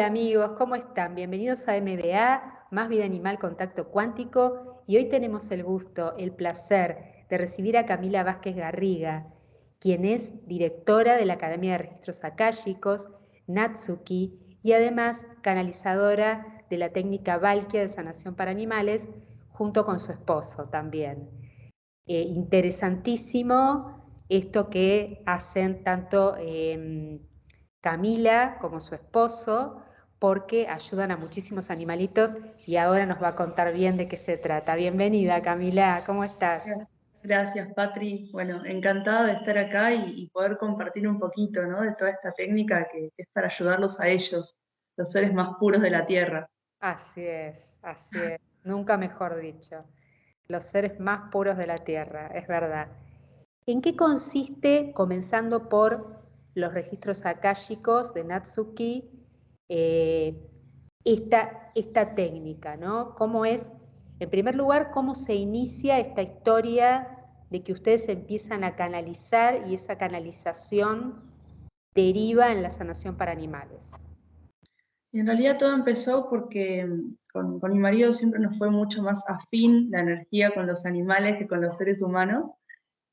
Hola amigos, ¿cómo están? Bienvenidos a MBA, Más Vida Animal Contacto Cuántico, y hoy tenemos el gusto, el placer de recibir a Camila Vázquez Garriga, quien es directora de la Academia de Registros Akáshicos, Natsuki, y además canalizadora de la técnica Valkia de sanación para animales, junto con su esposo también. Interesantísimo esto que hacen tanto Camila como su esposo, porque ayudan a muchísimos animalitos y ahora nos va a contar bien de qué se trata. Bienvenida, Camila, ¿cómo estás? Gracias, Patri. Bueno, encantada de estar acá y poder compartir un poquito, ¿no? De toda esta técnica que es para ayudarlos a ellos, los seres más puros de la tierra. Así es, nunca mejor dicho. Los seres más puros de la tierra, es verdad. ¿En qué consiste, comenzando por los registros akáshicos de Natsuki, eh, esta técnica, ¿no? ¿Cómo es, en primer lugar, cómo se inicia esta historia de que ustedes empiezan a canalizar y esa canalización deriva en la sanación para animales? Y en realidad todo empezó porque con mi marido siempre nos fue mucho más afín la energía con los animales que con los seres humanos.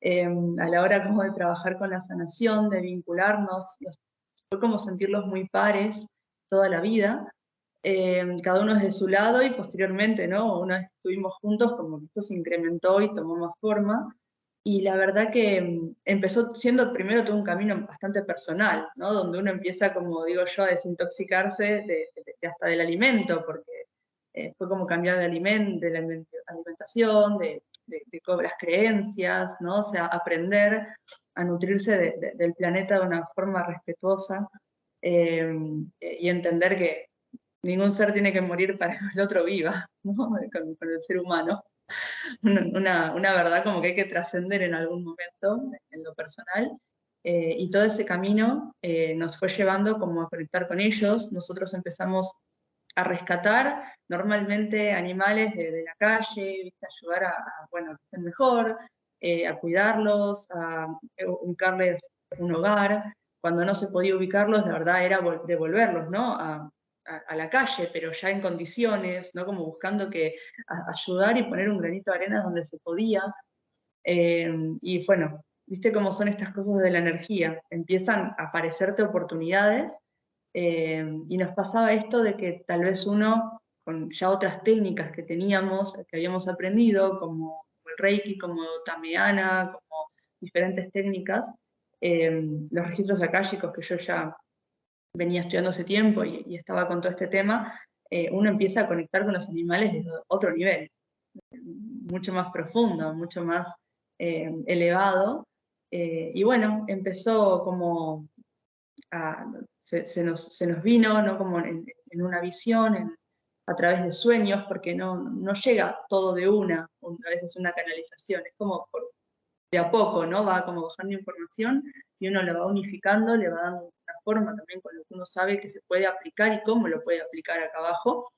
A la hora como de trabajar con la sanación, de vincularnos, fue como sentirlos muy pares toda la vida, cada uno desde su lado y posteriormente, ¿no? Una vez que estuvimos juntos, como que esto se incrementó y tomó más forma. Y la verdad que empezó siendo primero todo un camino bastante personal, ¿no? Donde uno empieza, como digo yo, a desintoxicarse hasta del alimento, porque fue como cambiar de la alimentación, de las creencias, ¿no? O sea, aprender a nutrirse del planeta de una forma respetuosa, y entender que ningún ser tiene que morir para que el otro viva, ¿no? Con el ser humano. Una verdad como que hay que trascender en algún momento, en lo personal, y todo ese camino nos fue llevando como a conectar con ellos. Nosotros empezamos a rescatar normalmente animales de la calle, ¿viste? Ayudar bueno, que estén mejor, a cuidarlos, a ubicarles un hogar. Cuando no se podía ubicarlos, la verdad era devolverlos, ¿no? A la calle, pero ya en condiciones, ¿no? Como buscando ayudar y poner un granito de arena donde se podía. Y bueno, viste cómo son estas cosas de la energía, empiezan a aparecerte oportunidades, y nos pasaba esto de que tal vez uno, con ya otras técnicas que teníamos, que habíamos aprendido, como el Reiki, como Tameana, como diferentes técnicas, los registros akáshicos que yo ya venía estudiando hace tiempo y estaba con todo este tema, uno empieza a conectar con los animales desde otro nivel, mucho más profundo, mucho más elevado. Y bueno, empezó como se nos vino, ¿no? Como en una visión, a través de sueños, porque no llega todo de a veces una canalización, es como de a poco, ¿no? Va como bajando información y uno lo va unificando, le va dando una forma también con lo que uno sabe que se puede aplicar y cómo lo puede aplicar acá abajo.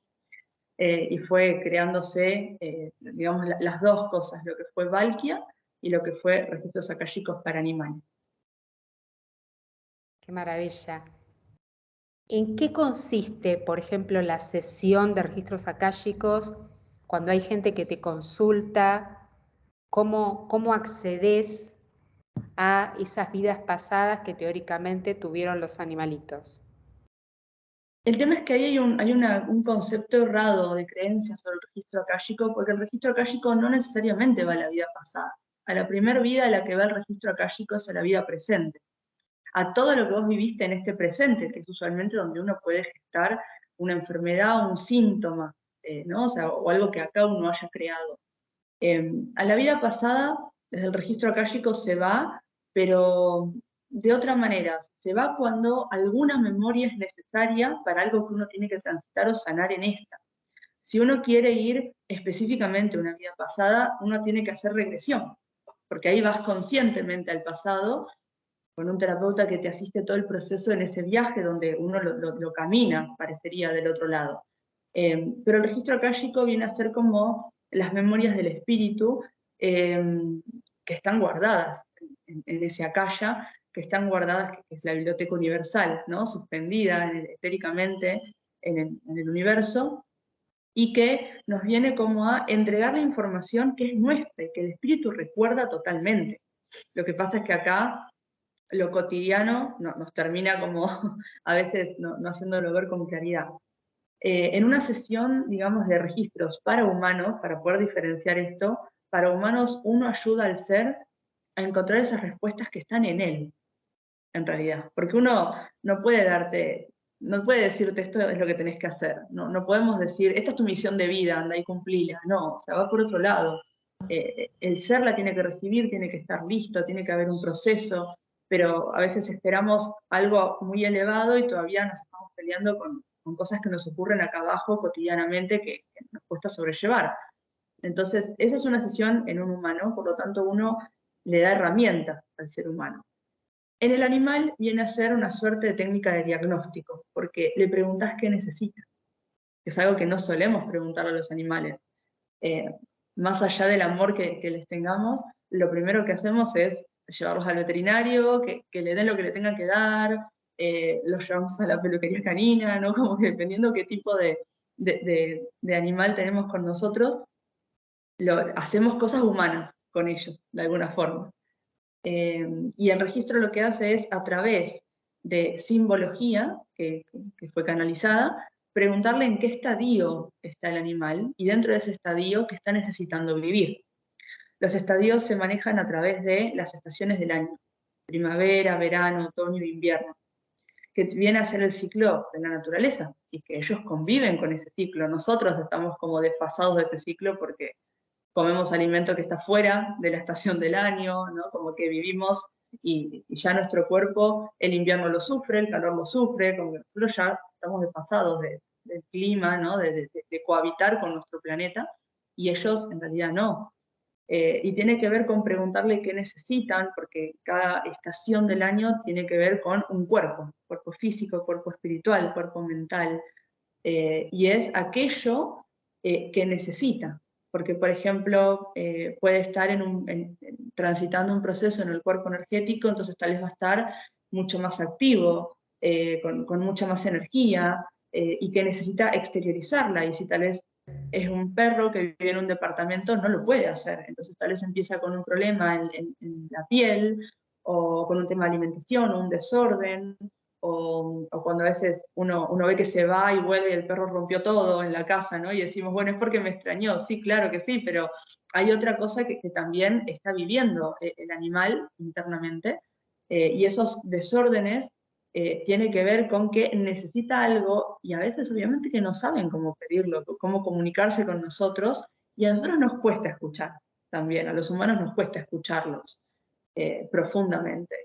Y fue creándose, digamos, las dos cosas, lo que fue Valkia y lo que fue registros akáshicos para animales. Qué maravilla. ¿En qué consiste, por ejemplo, la sesión de registros akáshicos cuando hay gente que te consulta? ¿Cómo accedes a esas vidas pasadas que teóricamente tuvieron los animalitos? El tema es que ahí hay un concepto errado de creencias sobre el registro akáshico, porque el registro akáshico no necesariamente va a la vida pasada. A la primera vida a la que va el registro akáshico es a la vida presente. A todo lo que vos viviste en este presente, que es usualmente donde uno puede gestar una enfermedad o un síntoma, ¿no? O sea, o algo que acá uno haya creado. A la vida pasada, desde el registro akáshico se va, pero de otra manera. Se va cuando alguna memoria es necesaria para algo que uno tiene que transitar o sanar en esta. Si uno quiere ir específicamente a una vida pasada, uno tiene que hacer regresión, porque ahí vas conscientemente al pasado con un terapeuta que te asiste todo el proceso en ese viaje donde uno lo camina, parecería, del otro lado. Pero el registro akáshico viene a ser como las memorias del espíritu, eh, que están guardadas en ese akasha, que están guardadas, que es la biblioteca universal, ¿no? Suspendida etéricamente en el universo, y que nos viene como a entregar la información que es nuestra y que el espíritu recuerda totalmente. Lo que pasa es que acá lo cotidiano nos termina como a veces no haciéndolo ver con claridad. En una sesión, digamos, de registros para humanos, para poder diferenciar esto, para humanos uno ayuda al ser a encontrar esas respuestas que están en él, en realidad. Porque uno no puede decirte esto es lo que tenés que hacer. No podemos decir, esta es tu misión de vida, anda y cumplila. No, o sea, va por otro lado. El ser la tiene que recibir, tiene que estar listo, tiene que haber un proceso, pero a veces esperamos algo muy elevado y todavía nos estamos peleando con cosas que nos ocurren acá abajo cotidianamente que nos cuesta sobrellevar. Entonces, esa es una sesión en un humano, por lo tanto uno le da herramientas al ser humano. En el animal viene a ser una suerte de técnica de diagnóstico, porque le preguntás qué necesita, que es algo que no solemos preguntarle a los animales. Más allá del amor que les tengamos, lo primero que hacemos es llevarlos al veterinario, que le den lo que le tengan que dar, los llevamos a la peluquería canina, ¿no? Como que dependiendo qué tipo de animal tenemos con nosotros, hacemos cosas humanas con ellos, de alguna forma. Y el registro lo que hace es, a través de simbología, que fue canalizada, preguntarle en qué estadio está el animal, y dentro de ese estadio, qué está necesitando vivir. Los estadios se manejan a través de las estaciones del año, primavera, verano, otoño e invierno, que viene a ser el ciclo de la naturaleza, y que ellos conviven con ese ciclo. Nosotros estamos como desfasados de ese ciclo porque comemos alimento que está fuera de la estación del año, ¿no? Como que vivimos y ya nuestro cuerpo, el invierno lo sufre, el calor lo sufre, como que nosotros ya estamos desfasados del clima, ¿no? de cohabitar con nuestro planeta, y ellos en realidad no. Y tiene que ver con preguntarle qué necesitan, porque cada estación del año tiene que ver con un cuerpo físico, cuerpo espiritual, cuerpo mental, y es aquello que necesita. Porque, por ejemplo, puede estar transitando un proceso en el cuerpo energético, entonces tal vez va a estar mucho más activo, con mucha más energía, y que necesita exteriorizarla. Y si tal vez es un perro que vive en un departamento, no lo puede hacer. Entonces tal vez empieza con un problema en la piel, o con un tema de alimentación, o un desorden, o cuando a veces uno ve que se va y vuelve y el perro rompió todo en la casa, ¿no? Y decimos, bueno, es porque me extrañó. Sí, claro que sí, pero hay otra cosa que también está viviendo el animal internamente, y esos desórdenes tienen que ver con que necesita algo, y a veces obviamente que no saben cómo pedirlo, cómo comunicarse con nosotros, y a nosotros nos cuesta escuchar también, a los humanos nos cuesta escucharlos profundamente.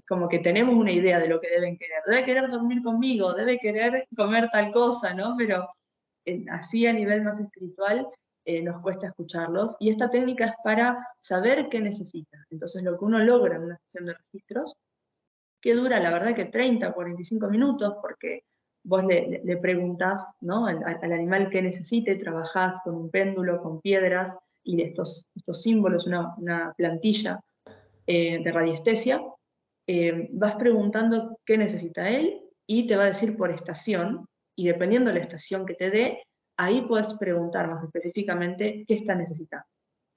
Como que tenemos una idea de lo que deben querer. Debe querer dormir conmigo, debe querer comer tal cosa, ¿no? Pero así a nivel más espiritual nos cuesta escucharlos. Y esta técnica es para saber qué necesita. Entonces lo que uno logra en una sesión de registros, que dura la verdad que 30 o 45 minutos, porque vos le preguntás, ¿no? al animal qué necesita, y trabajás con un péndulo, con piedras, y de estos símbolos, una plantilla de radiestesia, vas preguntando qué necesita él y te va a decir por estación, y dependiendo de la estación que te dé, ahí puedes preguntar más específicamente qué está necesitando.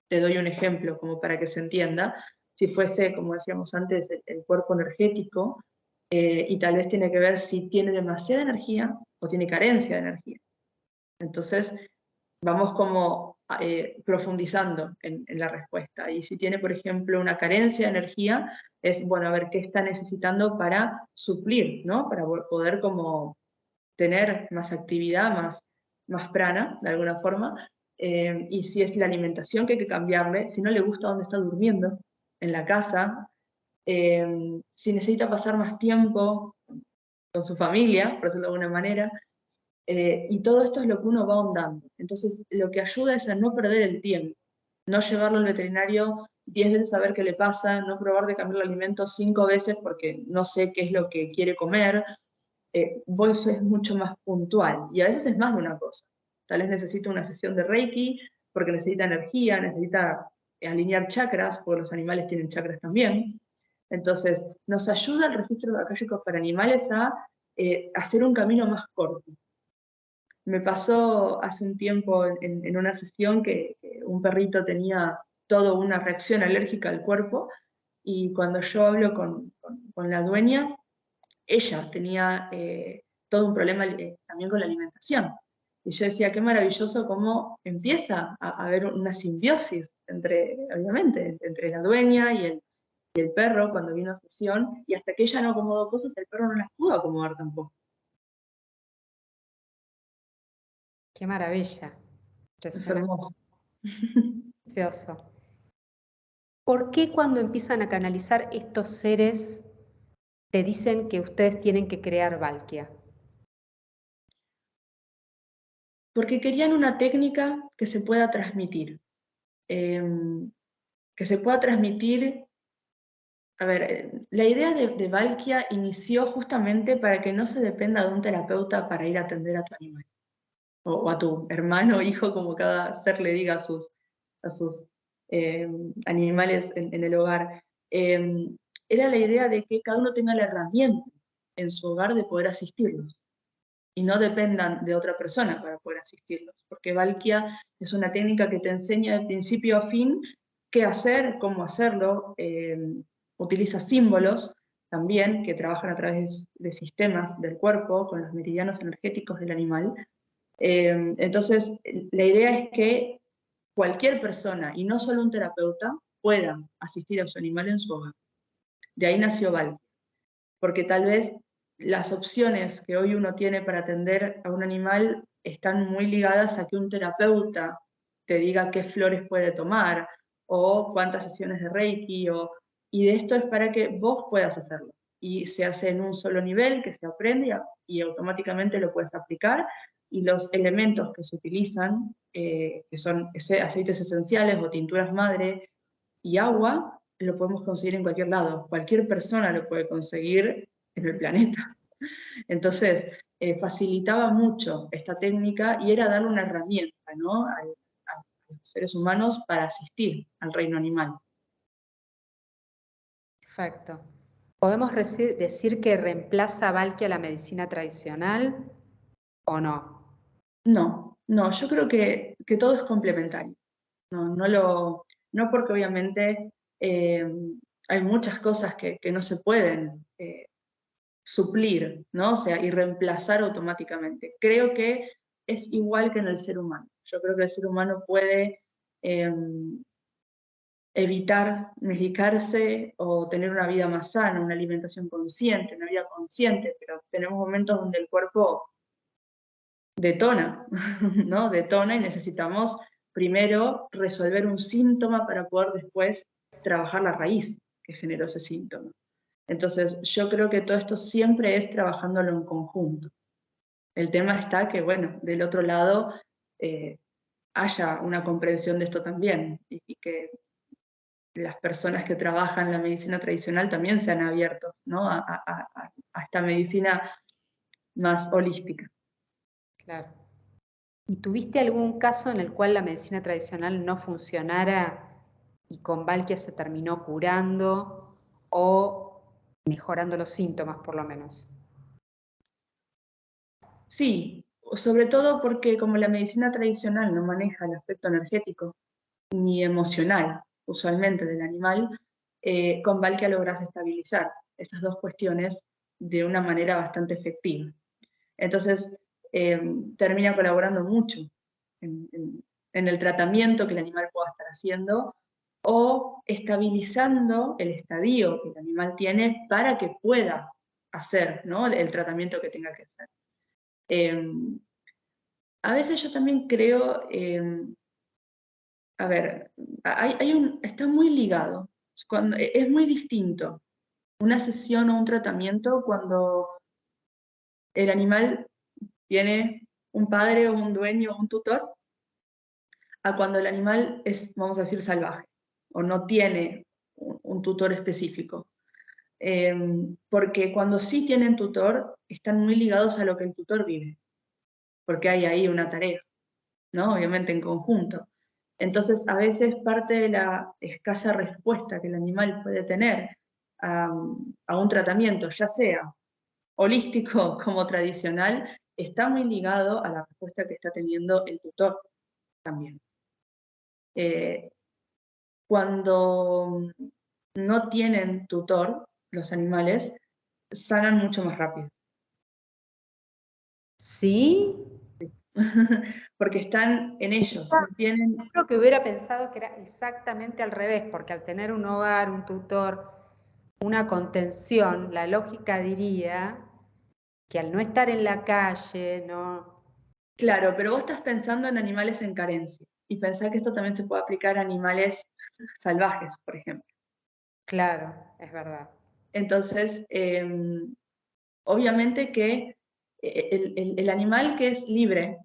Te doy un ejemplo como para que se entienda. Si fuese, como decíamos antes, el cuerpo energético, y tal vez tiene que ver si tiene demasiada energía o tiene carencia de energía. Entonces, vamos como profundizando en la respuesta. Y si tiene, por ejemplo, una carencia de energía, es, bueno, a ver qué está necesitando para suplir, ¿no? Para poder como tener más actividad, más prana, de alguna forma. Y si es la alimentación que hay que cambiarle, si no le gusta dónde está durmiendo, en la casa, si necesita pasar más tiempo con su familia, por decirlo de alguna manera, y todo esto es lo que uno va ahondando. Entonces, lo que ayuda es a no perder el tiempo, no llevarlo al veterinario 10 veces a ver qué le pasa, no probar de cambiar el alimento 5 veces porque no sé qué es lo que quiere comer. Vos es mucho más puntual, y a veces es más de una cosa. Tal vez necesita una sesión de Reiki porque necesita energía, necesita alinear chakras, porque los animales tienen chakras también. Entonces, nos ayuda el registro de acálicos para animales a hacer un camino más corto. Me pasó hace un tiempo en una sesión que un perrito tenía toda una reacción alérgica al cuerpo, y cuando yo hablo con la dueña, ella tenía todo un problema también con la alimentación. Y yo decía, qué maravilloso cómo empieza a haber una simbiosis entre, obviamente, entre la dueña y el perro cuando vino a sesión, y hasta que ella no acomodó cosas, el perro no las pudo acomodar tampoco. Qué maravilla. Es Impresionante. hermoso. Precioso. ¿Por qué cuando empiezan a canalizar estos seres te dicen que ustedes tienen que crear Valkia? Porque querían una técnica que se pueda transmitir. Que se pueda transmitir. A ver, la idea de Valkia inició justamente para que no se dependa de un terapeuta para ir a atender a tu animal, o a tu hermano o hijo, como cada ser le diga a sus animales en el hogar. Era la idea de que cada uno tenga la herramienta en su hogar de poder asistirlos, y no dependan de otra persona para poder asistirlos, porque Valkia es una técnica que te enseña de principio a fin qué hacer, cómo hacerlo, utiliza símbolos también que trabajan a través de sistemas del cuerpo con los meridianos energéticos del animal. Entonces, la idea es que cualquier persona, y no solo un terapeuta, pueda asistir a su animal en su hogar. De ahí nació Valkia, porque tal vez las opciones que hoy uno tiene para atender a un animal están muy ligadas a que un terapeuta te diga qué flores puede tomar, o cuántas sesiones de Reiki, y de esto es para que vos puedas hacerlo. Y se hace en un solo nivel, que se aprende y automáticamente lo puedes aplicar, y los elementos que se utilizan, que son aceites esenciales o tinturas madre y agua, lo podemos conseguir en cualquier lado. Cualquier persona lo puede conseguir en el planeta. Entonces, facilitaba mucho esta técnica y era darle una herramienta, ¿no?, a los seres humanos para asistir al reino animal. Perfecto. ¿Podemos decir que reemplaza a Valkia la medicina tradicional o no? No, no, yo creo que todo es complementario. No porque obviamente hay muchas cosas que no se pueden suplir, ¿no? O sea, y reemplazar automáticamente. Creo que es igual que en el ser humano. Yo creo que el ser humano puede evitar medicarse o tener una vida más sana, una alimentación consciente, una vida consciente, pero tenemos momentos donde el cuerpo detona, ¿no? Detona, y necesitamos primero resolver un síntoma para poder después trabajar la raíz que generó ese síntoma. Entonces, yo creo que todo esto siempre es trabajándolo en conjunto. El tema está que, bueno, del otro lado haya una comprensión de esto también, y que las personas que trabajan la medicina tradicional también sean abiertos, ¿no?, a esta medicina más holística. Claro. ¿Y tuviste algún caso en el cual la medicina tradicional no funcionara y con Valkia se terminó curando o mejorando los síntomas por lo menos? Sí, sobre todo porque como la medicina tradicional no maneja el aspecto energético ni emocional, usualmente, del animal, con Valkia logras estabilizar esas dos cuestiones de una manera bastante efectiva. Entonces, termina colaborando mucho en el tratamiento que el animal pueda estar haciendo, o estabilizando el estadio que el animal tiene para que pueda hacer, ¿no?, el tratamiento que tenga que hacer. A veces yo también creo, a ver, está muy ligado, es muy distinto una sesión o un tratamiento cuando el animal tiene un padre o un dueño o un tutor, a cuando el animal es, vamos a decir, salvaje, o no tiene un tutor específico. Porque cuando sí tienen tutor, están muy ligados a lo que el tutor vive, porque hay ahí una tarea, ¿no?, obviamente en conjunto. Entonces, a veces parte de la escasa respuesta que el animal puede tener a un tratamiento, ya sea holístico como tradicional, está muy ligado a la respuesta que está teniendo el tutor también. Cuando no tienen tutor, los animales sanan mucho más rápido. ¿Sí? Porque están en ellos, no tienen... Creo que hubiera pensado que era exactamente al revés, porque al tener un hogar, un tutor, una contención, la lógica diría que al no estar en la calle, no... Claro, pero vos estás pensando en animales en carencia, y pensá que esto también se puede aplicar a animales salvajes, por ejemplo. Claro, es verdad. Entonces, obviamente que el animal que es libre,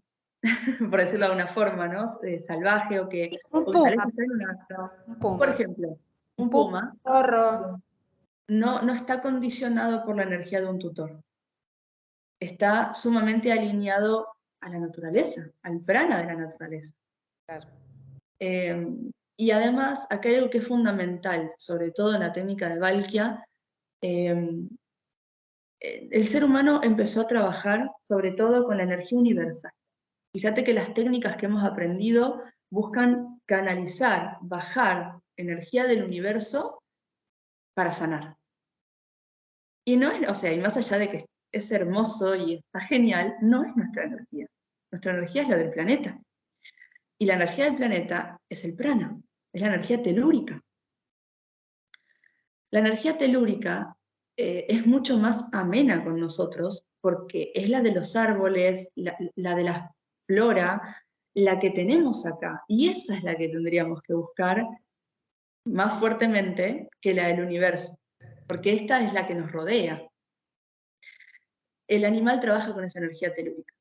por decirlo de alguna forma, ¿no? Salvaje o que Un tal vez puma, está en un por puma, ejemplo, un un puma, puma un zorro. no está condicionado por la energía de un tutor. Está sumamente alineado a la naturaleza, al prana de la naturaleza. Claro. Y además, acá hay algo que es fundamental, sobre todo en la técnica de Valkia. El ser humano empezó a trabajar sobre todo con la energía universal. Fíjate que las técnicas que hemos aprendido buscan canalizar, bajar energía del universo para sanar. Y no es, o sea, y más allá de que es hermoso y está genial, no es nuestra energía. Nuestra energía es la del planeta. Y la energía del planeta es el prana, es la energía telúrica. La energía telúrica es mucho más amena con nosotros porque es la de los árboles, la de la flora, la que tenemos acá. Y esa es la que tendríamos que buscar más fuertemente que la del universo, porque esta es la que nos rodea. El animal trabaja con esa energía telúrica.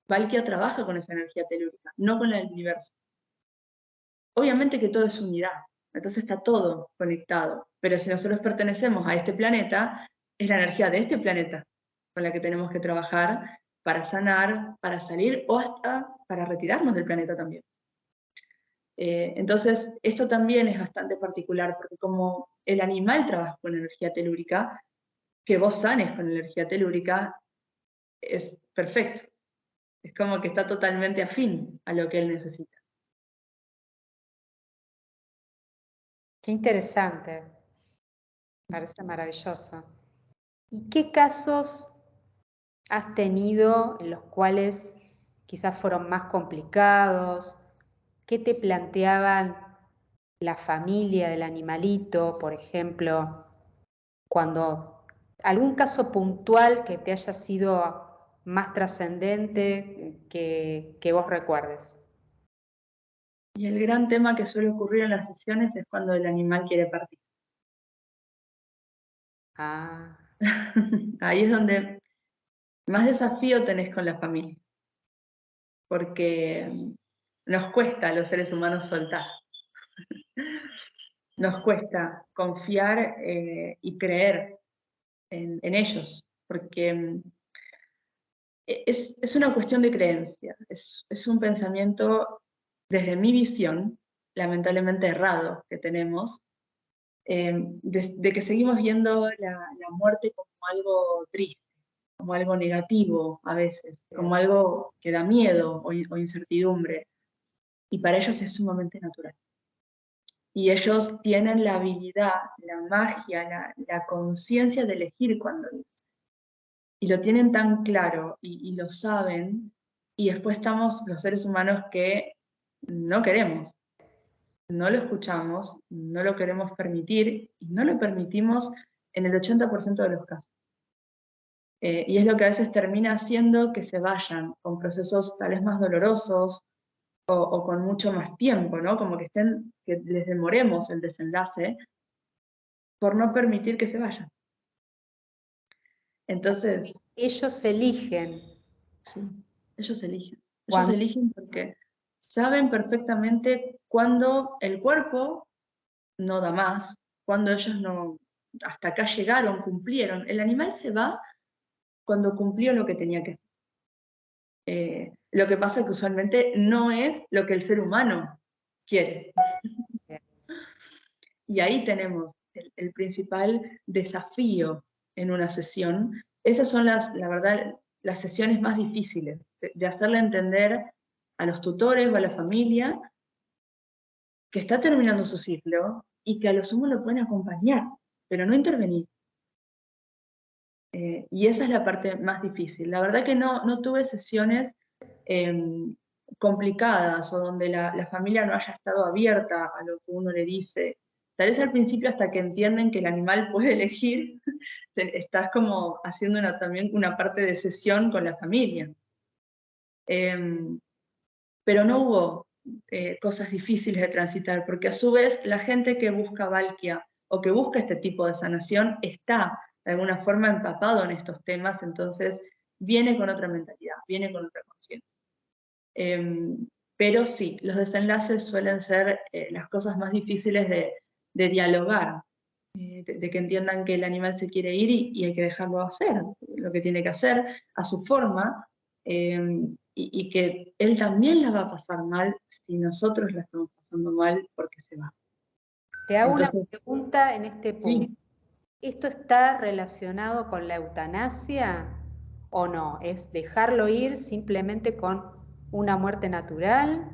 Valkia trabaja con esa energía telúrica, no con la del universo. Obviamente que todo es unidad, entonces está todo conectado, pero si nosotros pertenecemos a este planeta, es la energía de este planeta con la que tenemos que trabajar para sanar, para salir o hasta para retirarnos del planeta también. Entonces, esto también es bastante particular, porque como el animal trabaja con energía telúrica, que vos sanes con energía telúrica es perfecto. Es como que está totalmente afín a lo que él necesita. Qué interesante, parece maravilloso. ¿Y qué casos has tenido en los cuales quizás fueron más complicados? ¿Qué te planteaban la familia del animalito, por ejemplo, cuando algún caso puntual que te haya sido más trascendente que vos recuerdes? Y el gran tema que suele ocurrir en las sesiones es cuando el animal quiere partir. Ah, Ahí es donde más desafío tenés con la familia, porque nos cuesta a los seres humanos soltar. Nos cuesta confiar y creer en ellos, porque es una cuestión de creencia, es un pensamiento desde mi visión, lamentablemente errado que tenemos, de que seguimos viendo la muerte como algo triste, como algo negativo a veces, como algo que da miedo o incertidumbre, y para ellos es sumamente natural. Y ellos tienen la habilidad, la magia, la conciencia de elegir cuando dicen. Y lo tienen tan claro y lo saben, y después estamos los seres humanos que no queremos, no lo escuchamos, no lo queremos permitir y no lo permitimos en el 80% de los casos. Y es lo que a veces termina haciendo que se vayan con procesos tal vez más dolorosos o con mucho más tiempo, ¿no? Como que les demoremos el desenlace por no permitir que se vayan. Entonces, ellos eligen sí, ellos eligen. Ellos cuando... eligen porque saben perfectamente cuándo el cuerpo no da más, cuando ellos no, hasta acá llegaron, cumplieron. El animal se va cuando cumplió lo que tenía que hacer. Lo que pasa es que usualmente no es lo que el ser humano quiere. Y ahí tenemos el principal desafío en una sesión. Esas son la verdad, las sesiones más difíciles, de hacerle entender a los tutores o a la familia que está terminando su ciclo y que a lo sumo lo pueden acompañar, pero no intervenir. Y esa es la parte más difícil. La verdad que no tuve sesiones complicadas o donde la familia no haya estado abierta a lo que uno le dice. Tal vez al principio, hasta que entienden que el animal puede elegir, estás como haciendo también una parte de sesión con la familia. Pero no hubo cosas difíciles de transitar, porque a su vez la gente que busca Valkia o que busca este tipo de sanación está de alguna forma empapado en estos temas, entonces viene con otra mentalidad, viene con otra conciencia. Pero sí, los desenlaces suelen ser las cosas más difíciles de dialogar, de que entiendan que el animal se quiere ir y hay que dejarlo hacer lo que tiene que hacer a su forma, y que él también la va a pasar mal si nosotros la estamos pasando mal porque se va. Te hago Entonces, una pregunta en este punto. sí. ¿Esto está relacionado con la eutanasia o no? ¿Es dejarlo ir simplemente con una muerte natural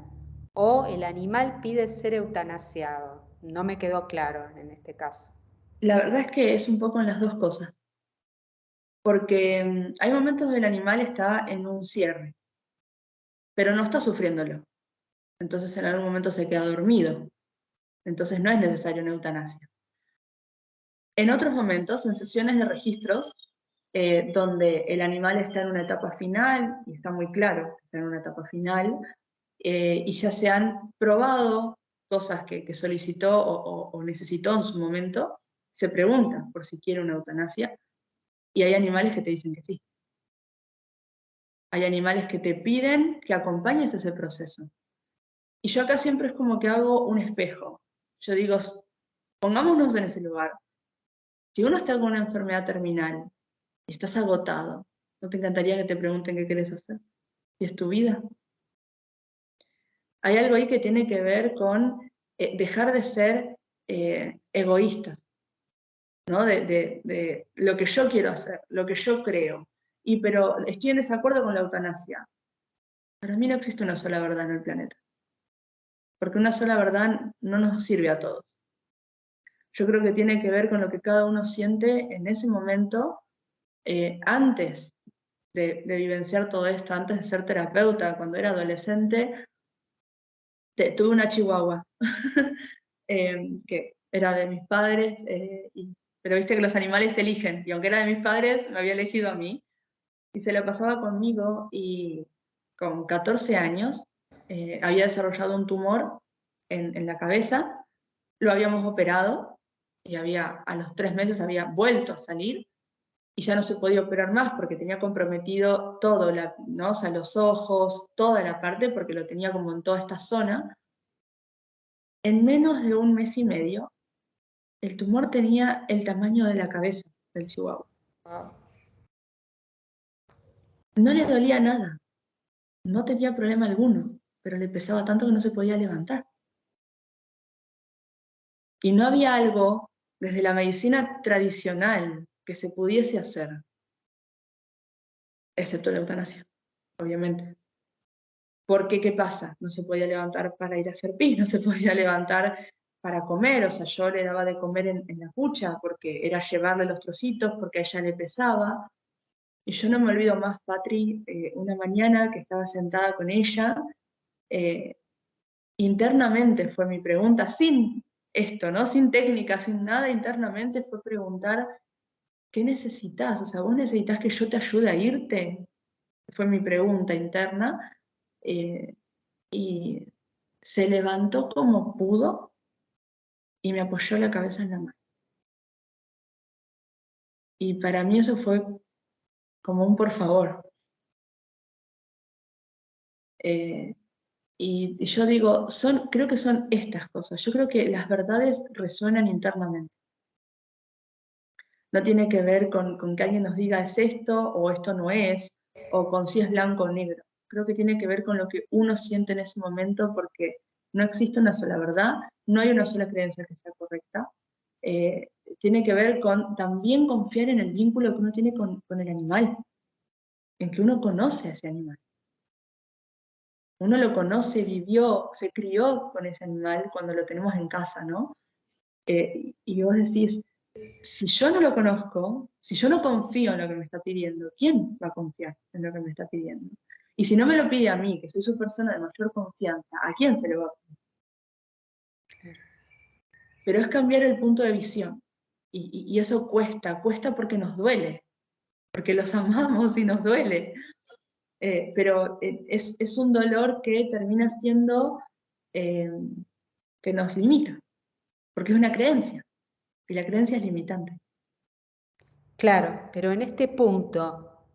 o el animal pide ser eutanasiado? No me quedó claro en este caso. La verdad es que es un poco en las dos cosas, porque hay momentos donde el animal está en un cierre, pero no está sufriéndolo. Entonces en algún momento se queda dormido. Entonces no es necesario una eutanasia. En otros momentos, en sesiones de registros, donde el animal está en una etapa final, y está muy claro que está en una etapa final, y ya se han probado cosas que solicitó o necesitó en su momento, se pregunta por si quiere una eutanasia, y hay animales que te dicen que sí. Hay animales que te piden que acompañes ese proceso. Y yo acá siempre es como que hago un espejo. Yo digo, pongámonos en ese lugar. Si uno está con una enfermedad terminal y estás agotado, ¿no te encantaría que te pregunten qué quieres hacer? ¿Y es tu vida? Hay algo ahí que tiene que ver con dejar de ser egoístas, ¿no? De lo que yo quiero hacer, lo que yo creo. Pero estoy en desacuerdo con la eutanasia. Para mí no existe una sola verdad en el planeta, porque una sola verdad no nos sirve a todos. Yo creo que tiene que ver con lo que cada uno siente en ese momento, antes de vivenciar todo esto, antes de ser terapeuta. Cuando era adolescente, tuve una chihuahua, que era de mis padres, pero viste que los animales te eligen, y aunque era de mis padres, me había elegido a mí, y se la pasaba conmigo, y con 14 años había desarrollado un tumor en la cabeza, lo habíamos operado, y a los 3 meses había vuelto a salir, y ya no se podía operar más porque tenía comprometido todo, ¿no? O sea, los ojos, toda la parte, porque lo tenía como en toda esta zona. En menos de un mes y medio, el tumor tenía el tamaño de la cabeza del chihuahua. Wow. No le dolía nada, no tenía problema alguno, pero le pesaba tanto que no se podía levantar. Y no había algo desde la medicina tradicional que se pudiese hacer, excepto la eutanasia, obviamente. Porque, ¿qué pasa? No se podía levantar para ir a hacer pis, no se podía levantar para comer, o sea, yo le daba de comer en la cucha, porque era llevarle los trocitos, porque a ella le pesaba. Y yo no me olvido más, Patri, una mañana que estaba sentada con ella, internamente fue mi pregunta, sin esto, ¿no? Sin técnica, sin nada, internamente fue preguntar, ¿qué necesitas? O sea, ¿vos necesitas que yo te ayude a irte? Fue mi pregunta interna. Y se levantó como pudo y me apoyó la cabeza en la mano. Y para mí eso fue como un por favor. Y yo digo, creo que son estas cosas. Yo creo que las verdades resuenan internamente. No tiene que ver con que alguien nos diga es esto o esto no es, o con si es blanco o negro. Creo que tiene que ver con lo que uno siente en ese momento, porque no existe una sola verdad, no hay una sola creencia que sea correcta. Tiene que ver con también confiar en el vínculo que uno tiene con el animal. en que uno conoce a ese animal. Uno lo conoce, vivió, se crió con ese animal cuando lo tenemos en casa, ¿no? Y vos decís, si yo no lo conozco, si yo no confío en lo que me está pidiendo, ¿quién va a confiar en lo que me está pidiendo? Y si no me lo pide a mí, que soy su persona de mayor confianza, ¿a quién se lo va a pedir? Pero es cambiar el punto de visión. Y eso cuesta porque nos duele, porque los amamos y nos duele. Pero es un dolor que termina siendo que nos limita, porque es una creencia, y la creencia es limitante. Claro, pero en este punto,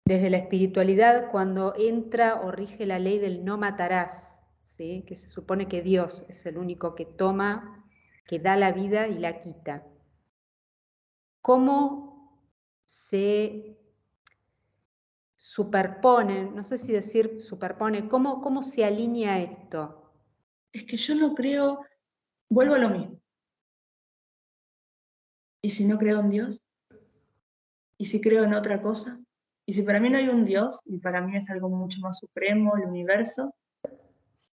desde la espiritualidad, cuando entra o rige la ley del no matarás, ¿sí? Que se supone que Dios es el único que toma, que da la vida y la quita, ¿cómo se superpone, no sé si decir superpone, cómo se alinea esto? Es que yo no creo, vuelvo a lo mismo. ¿Y si no creo en Dios? ¿Y si creo en otra cosa? ¿Y si para mí no hay un Dios, y para mí es algo mucho más supremo, el universo?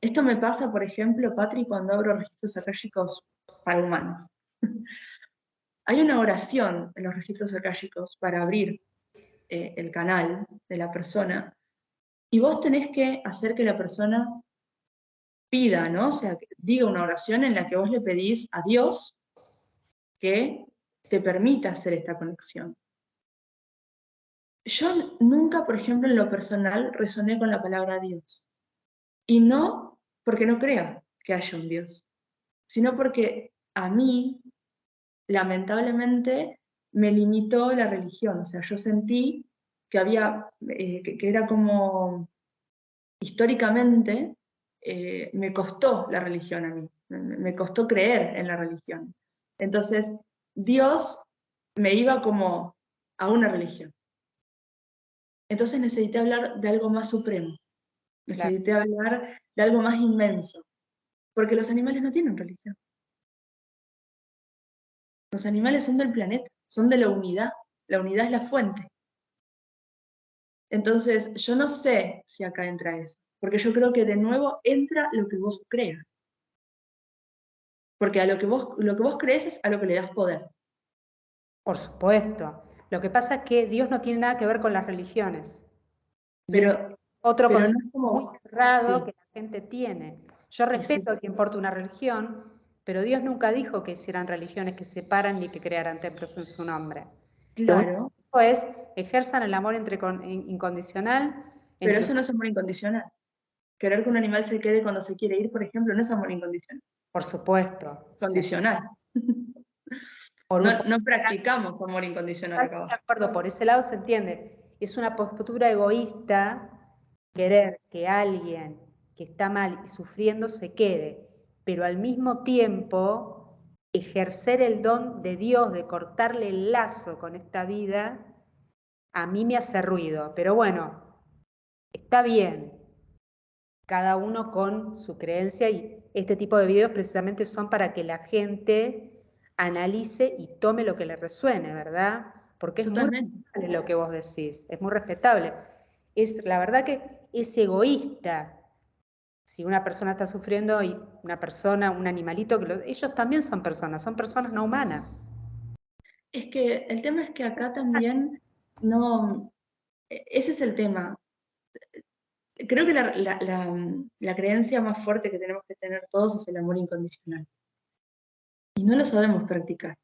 Esto me pasa, por ejemplo, Patri, cuando abro registros akáshicos para humanos. Hay una oración en los registros akáshicos para abrir el canal de la persona, y vos tenés que hacer que la persona pida, ¿no? O sea, que diga una oración en la que vos le pedís a Dios que te permita hacer esta conexión. Yo nunca, por ejemplo, en lo personal, resoné con la palabra Dios. Y no porque no crea que haya un Dios, sino porque a mí, lamentablemente, me limitó la religión. O sea, yo sentí que había, que era como, históricamente, me costó la religión a mí, me costó creer en la religión. Entonces, Dios me iba como a una religión. Entonces necesité hablar de algo más supremo, Claro. necesité hablar de algo más inmenso, porque los animales no tienen religión. Los animales son del planeta, son de la unidad es la fuente. Entonces, yo no sé si acá entra eso, porque yo creo que de nuevo entra lo que vos creas. Porque a lo que vos crees es a lo que le das poder. Por supuesto. Lo que pasa es que Dios no tiene nada que ver con las religiones. Y es Pero, otro pero no concepto es muy como, cerrado sí, que la gente tiene. Yo y sí, respeto a quien porta una religión, pero Dios nunca dijo que hicieran religiones que separan ni que crearan templos en su nombre. Lo único claro, que dijo es ejerzan el amor incondicional pero entre eso no es amor incondicional. Querer que un animal se quede cuando se quiere ir, por ejemplo, no es amor incondicional. por supuesto. Sí. Condicional. Por No, un, no practicamos amor incondicional acá de abajo. acuerdo, por ese lado se entiende. Es una postura egoísta querer que alguien que está mal y sufriendo se quede, pero al mismo tiempo ejercer el don de Dios, de cortarle el lazo con esta vida, a mí me hace ruido. Pero bueno, está bien, cada uno con su creencia y este tipo de videos precisamente son para que la gente analice y tome lo que le resuene, ¿verdad? Porque es muy Totalmente. respetable lo que vos decís, es muy respetable. La verdad que es egoísta si una persona está sufriendo y una persona, un animalito, ellos también son personas no humanas. Es que el tema es que acá también no, ese es el tema. Creo que la creencia más fuerte que tenemos que tener todos es el amor incondicional. Y no lo sabemos practicar,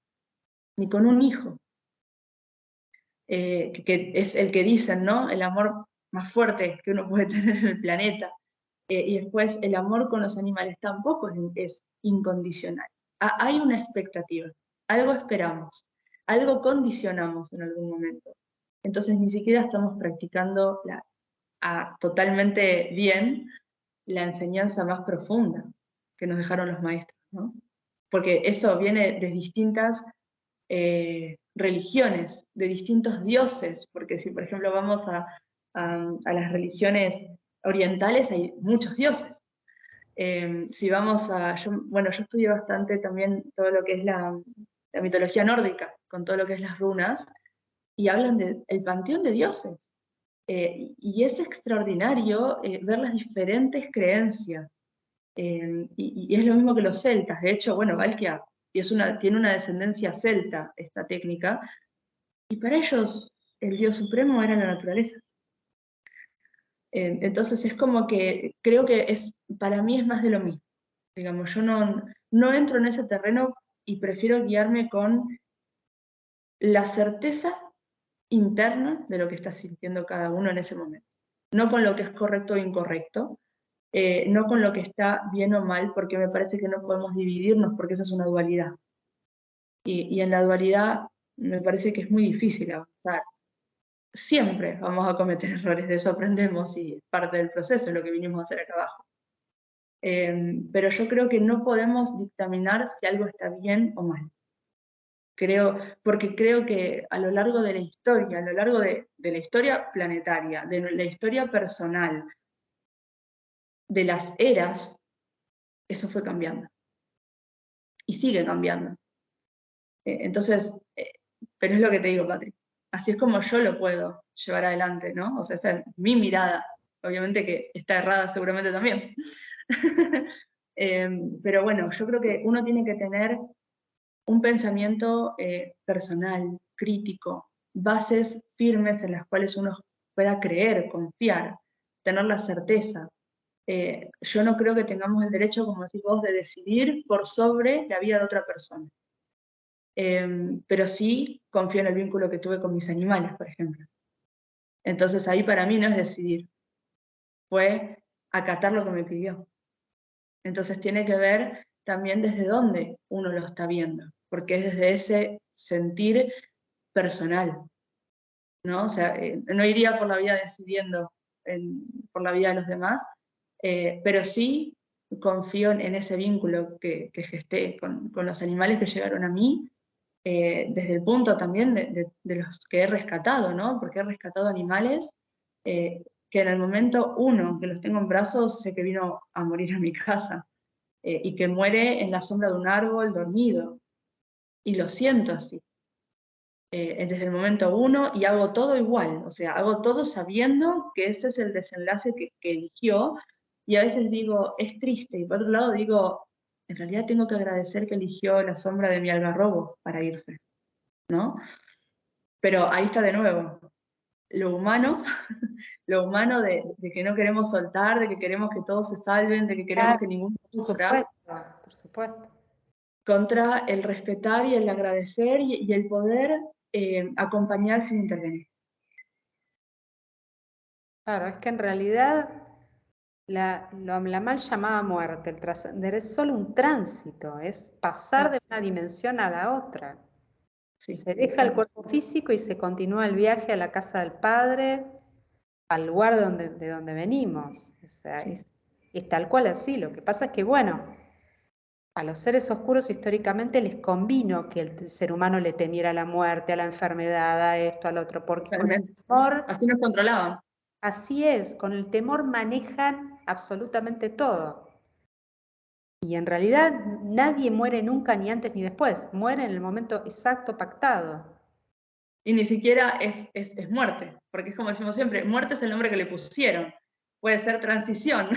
ni con un hijo, que es el que dicen, ¿no? El amor más fuerte que uno puede tener en el planeta. Y después el amor con los animales tampoco es incondicional. Hay una expectativa, algo esperamos, algo condicionamos en algún momento. Entonces ni siquiera estamos practicando totalmente bien la enseñanza más profunda que nos dejaron los maestros, ¿no? Porque eso viene de distintas religiones, de distintos dioses, porque si por ejemplo vamos a las religiones orientales hay muchos dioses. Si vamos yo estudio bastante también todo lo que es la mitología nórdica, con todo lo que es las runas, y hablan del panteón de dioses. Y es extraordinario ver las diferentes creencias. Y es lo mismo que los celtas. De hecho, bueno, Valkia tiene una descendencia celta, esta técnica, y para ellos el dios supremo era la naturaleza. Entonces es como que creo que para mí es más de lo mismo. Digamos, yo no entro en ese terreno y prefiero guiarme con la certeza interna de lo que está sintiendo cada uno en ese momento. No con lo que es correcto o incorrecto, no con lo que está bien o mal, porque me parece que no podemos dividirnos, porque esa es una dualidad. Y en la dualidad me parece que es muy difícil avanzar. Siempre vamos a cometer errores, de eso aprendemos y es parte del proceso, es lo que vinimos a hacer acá abajo. Pero yo creo que no podemos dictaminar si algo está bien o mal. Porque creo que a lo largo de la historia, a lo largo de la historia planetaria, de la historia personal, de las eras, eso fue cambiando. Y sigue cambiando. Entonces, pero es lo que te digo, Patrick. Así es como yo lo puedo llevar adelante, ¿no? O sea, esa es mi mirada. Obviamente que está errada seguramente también. Pero bueno, yo creo que uno tiene que tener un pensamiento personal, crítico, bases firmes en las cuales uno pueda creer, confiar, tener la certeza. Yo no creo que tengamos el derecho, como decís vos, de decidir por sobre la vida de otra persona. Pero sí confío en el vínculo que tuve con mis animales, por ejemplo. Entonces ahí para mí no es decidir, fue acatar lo que me pidió. Entonces tiene que ver también desde dónde uno lo está viendo, porque es desde ese sentir personal, ¿no? O sea, no iría por la vida decidiendo por la vida de los demás, pero sí confío en ese vínculo que gesté con los animales que llegaron a mí, desde el punto también de los que he rescatado, ¿no? Porque he rescatado animales que en el momento uno que los tengo en brazos sé que vino a morir a mi casa y que muere en la sombra de un árbol dormido. Y lo siento así. Desde el momento uno y hago todo igual, o sea, hago todo sabiendo que ese es el desenlace que eligió y a veces digo, es triste, y por otro lado digo, en realidad tengo que agradecer que eligió la sombra de mi algarrobo para irse, ¿no? Pero ahí está de nuevo, lo humano, lo humano de que no queremos soltar, de que queremos que todos se salven, de que queremos que ninguno sufra, por supuesto. contra el respetar y el agradecer y el poder acompañar sin intervenir. Claro, es que en realidad la mal llamada muerte, el trascender, es solo un tránsito, es pasar de una dimensión a la otra. Sí. Se deja el cuerpo físico y se continúa el viaje a la casa del Padre, al lugar de donde venimos. O sea, sí. es tal cual así. Lo que pasa es que, bueno, a los seres oscuros históricamente les convino que el ser humano le temiera a la muerte, a la enfermedad, a esto, al otro, porque con el temor... Así nos controlaban. Así es, con el temor manejan absolutamente todo. Y en realidad nadie muere nunca, ni antes ni después. Muere en el momento exacto pactado. Y ni siquiera es muerte, porque es como decimos siempre, muerte es el nombre que le pusieron. Puede ser transición.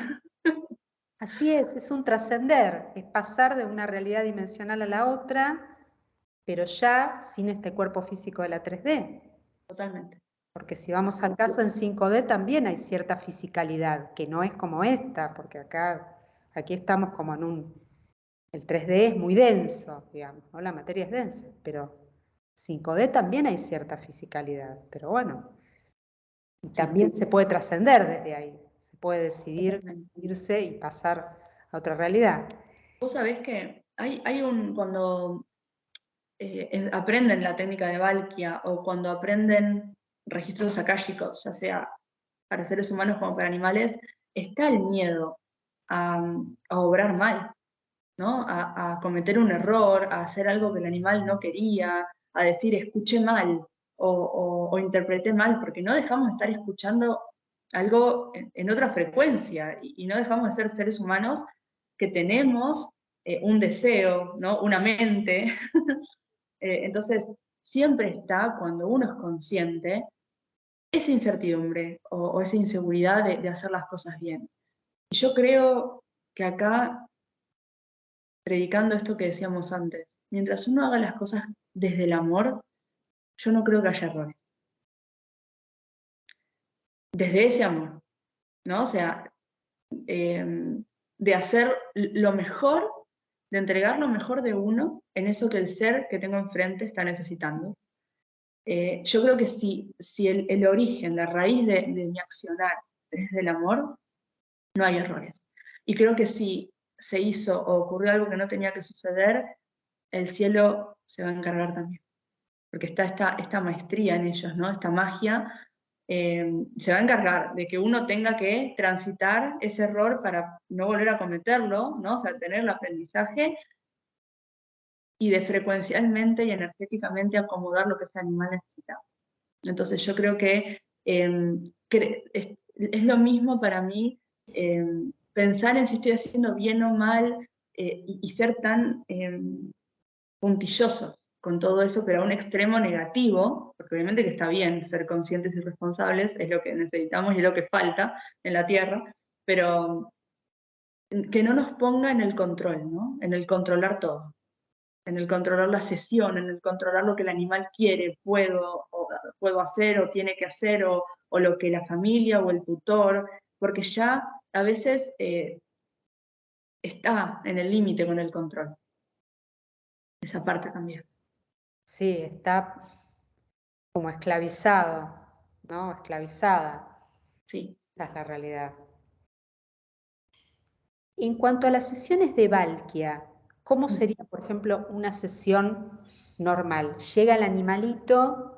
Así es un trascender, es pasar de una realidad dimensional a la otra, pero ya sin este cuerpo físico de la 3D. Totalmente. Porque si vamos al caso en 5D también hay cierta fisicalidad, que no es como esta, porque aquí estamos como en el 3D es muy denso, digamos, ¿no? La materia es densa, pero 5D también hay cierta fisicalidad, pero bueno, y también se puede trascender desde ahí, se puede decidir irse y pasar a otra realidad. Vos sabés que cuando aprenden la técnica de Valkia o cuando aprenden registros akáshicos, ya sea para seres humanos como para animales, está el miedo a obrar mal, ¿no? A cometer un error, a hacer algo que el animal no quería, a decir escuché mal o interpreté mal, porque no dejamos de estar escuchando algo en otra frecuencia y no dejamos de ser seres humanos que tenemos un deseo, ¿no? Una mente. Entonces, siempre está, cuando uno es consciente, esa incertidumbre o esa inseguridad de hacer las cosas bien. Y yo creo que acá, predicando esto que decíamos antes, mientras uno haga las cosas desde el amor, yo no creo que haya errores. Desde ese amor, ¿no? O sea, de hacer lo mejor, de entregar lo mejor de uno en eso que el ser que tengo enfrente está necesitando. Yo creo que si el origen, la raíz de mi accionar es del amor, no hay errores. Y creo que si se hizo o ocurrió algo que no tenía que suceder, el cielo se va a encargar también. Porque está esta maestría en ellos, ¿no? Esta magia se va a encargar de que uno tenga que transitar ese error para no volver a cometerlo, ¿no? O sea, tener el aprendizaje y de frecuencialmente y energéticamente acomodar lo que ese animal necesita. Entonces yo creo que es lo mismo para mí pensar en si estoy haciendo bien o mal y ser tan puntilloso con todo eso, pero a un extremo negativo, porque obviamente que está bien ser conscientes y responsables, es lo que necesitamos y es lo que falta en la Tierra, pero que no nos ponga en el control, ¿no? En el controlar todo, en el controlar la sesión, en el controlar lo que el animal quiere, puedo hacer o tiene que hacer, o lo que la familia o el tutor, porque ya a veces está en el límite con el control. Esa parte también. Sí, está como esclavizado, ¿no? Esclavizada. Sí. Esa es la realidad. En cuanto a las sesiones de Valkia, ¿cómo sería, por ejemplo, una sesión normal? Llega el animalito,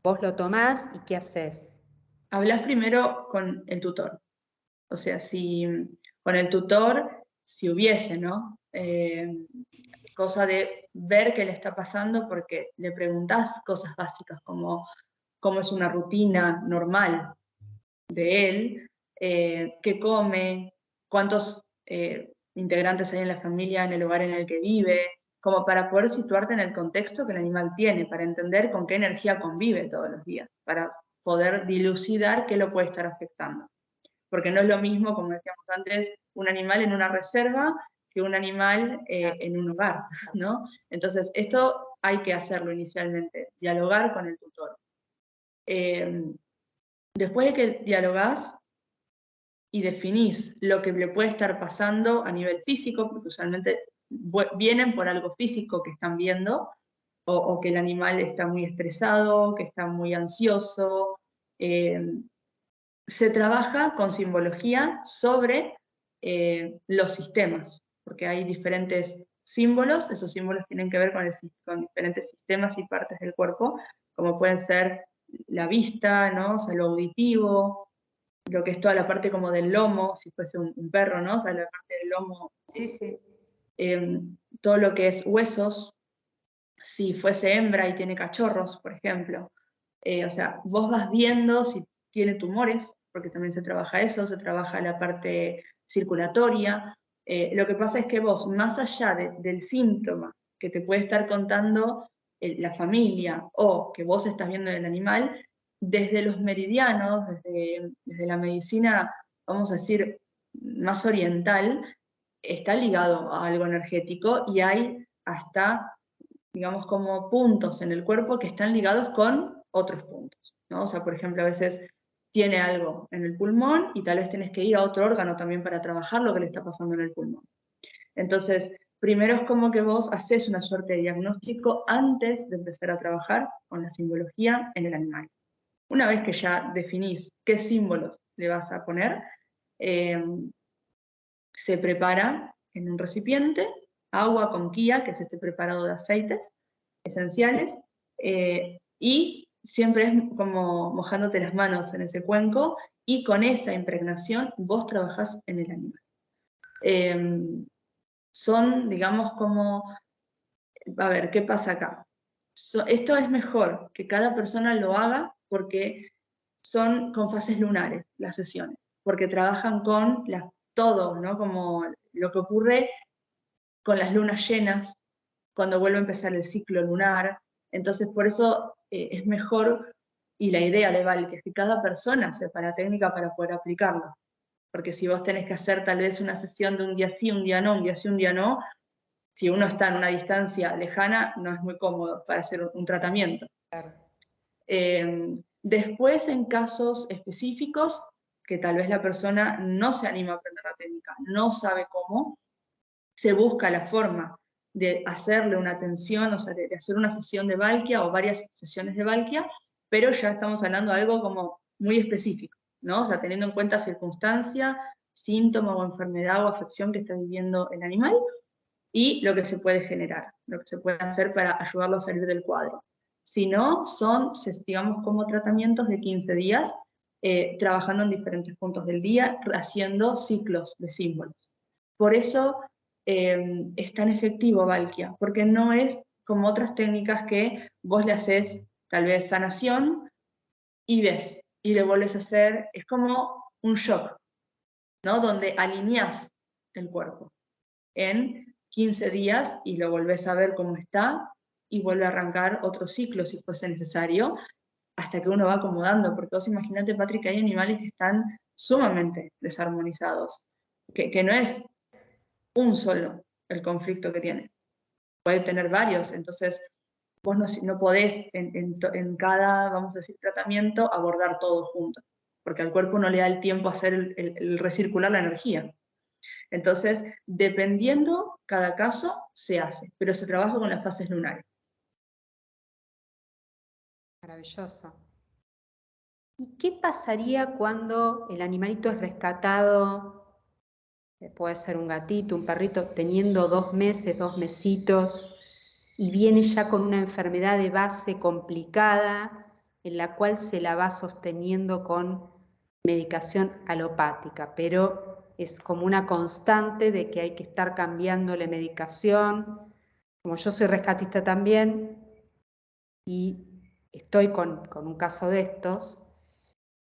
vos lo tomás y ¿qué haces? Hablas primero con el tutor. O sea, si con el tutor, si hubiese, ¿no? Cosa de ver qué le está pasando porque le preguntás cosas básicas como cómo es una rutina normal de él, qué come, cuántos integrantes hay en la familia, en el lugar en el que vive, como para poder situarte en el contexto que el animal tiene, para entender con qué energía convive todos los días, para poder dilucidar qué lo puede estar afectando. Porque no es lo mismo, como decíamos antes, un animal en una reserva que un animal en un hogar, ¿no? Entonces, esto hay que hacerlo inicialmente, dialogar con el tutor. Después de que dialogás y definís lo que le puede estar pasando a nivel físico, porque usualmente vienen por algo físico que están viendo, o que el animal está muy estresado, que está muy ansioso, se trabaja con simbología sobre los sistemas, porque hay diferentes símbolos, esos símbolos tienen que ver con diferentes sistemas y partes del cuerpo, como pueden ser la vista, ¿no? O sea, lo auditivo, lo que es toda la parte como del lomo, si fuese un perro, ¿no? O sea, la parte del lomo, Sí, sí. todo lo que es huesos, si fuese hembra y tiene cachorros, por ejemplo. O sea, vos vas viendo si tiene tumores, porque también se trabaja eso, se trabaja la parte circulatoria. Lo que pasa es que vos, más allá del síntoma que te puede estar contando la familia o que vos estás viendo en el animal, desde los meridianos, desde la medicina, vamos a decir, más oriental, está ligado a algo energético y hay hasta, digamos, como puntos en el cuerpo que están ligados con otros puntos, ¿no? O sea, por ejemplo, a veces tiene algo en el pulmón y tal vez tenés que ir a otro órgano también para trabajar lo que le está pasando en el pulmón. Entonces, primero es como que vos haces una suerte de diagnóstico antes de empezar a trabajar con la simbología en el animal. Una vez que ya definís qué símbolos le vas a poner, se prepara en un recipiente agua con quía, que es este preparado de aceites esenciales, y siempre es como mojándote las manos en ese cuenco y con esa impregnación vos trabajás en el animal. Son, digamos, como, a ver, ¿qué pasa acá? Esto es mejor que cada persona lo haga porque son con fases lunares las sesiones, porque trabajan con todo, ¿no? Como lo que ocurre con las lunas llenas, cuando vuelve a empezar el ciclo lunar, Entonces, por eso es mejor, y la idea de Valky es que cada persona sepa la técnica para poder aplicarla. Porque si vos tenés que hacer tal vez una sesión de un día sí, un día no, un día sí, un día no, si uno está en una distancia lejana, no es muy cómodo para hacer un tratamiento. Claro. Después, en casos específicos, que tal vez la persona no se anima a aprender la técnica, no sabe cómo, se busca la forma de hacerle una atención, o sea, de hacer una sesión de Valkia o varias sesiones de Valkia, pero ya estamos hablando de algo como muy específico, ¿no? O sea, teniendo en cuenta circunstancia, síntoma o enfermedad o afección que está viviendo el animal y lo que se puede generar, lo que se puede hacer para ayudarlo a salir del cuadro. Si no, son, digamos, como tratamientos de 15 días, trabajando en diferentes puntos del día, haciendo ciclos de símbolos. Por eso es tan efectivo Valkia, porque no es como otras técnicas que vos le haces tal vez sanación y ves, y le vuelves a hacer, es como un shock, ¿no? Donde alineás el cuerpo en 15 días y lo volvés a ver cómo está y vuelve a arrancar otro ciclo si fuese necesario, hasta que uno va acomodando, porque vos imaginate, Patrick, que hay animales que están sumamente desarmonizados, que no es un solo el conflicto que tiene, puede tener varios, entonces vos no podés en cada, vamos a decir, tratamiento abordar todo junto, porque al cuerpo no le da el tiempo a hacer el recircular la energía. Entonces, dependiendo cada caso, se hace, pero se trabaja con las fases lunares. Maravilloso. ¿Y qué pasaría cuando el animalito es rescatado? Puede ser un gatito, un perrito, teniendo 2 meses, 2 mesitos, y viene ya con una enfermedad de base complicada, en la cual se la va sosteniendo con medicación alopática, pero es como una constante de que hay que estar cambiándole medicación. Como yo soy rescatista también, y estoy con un caso de estos,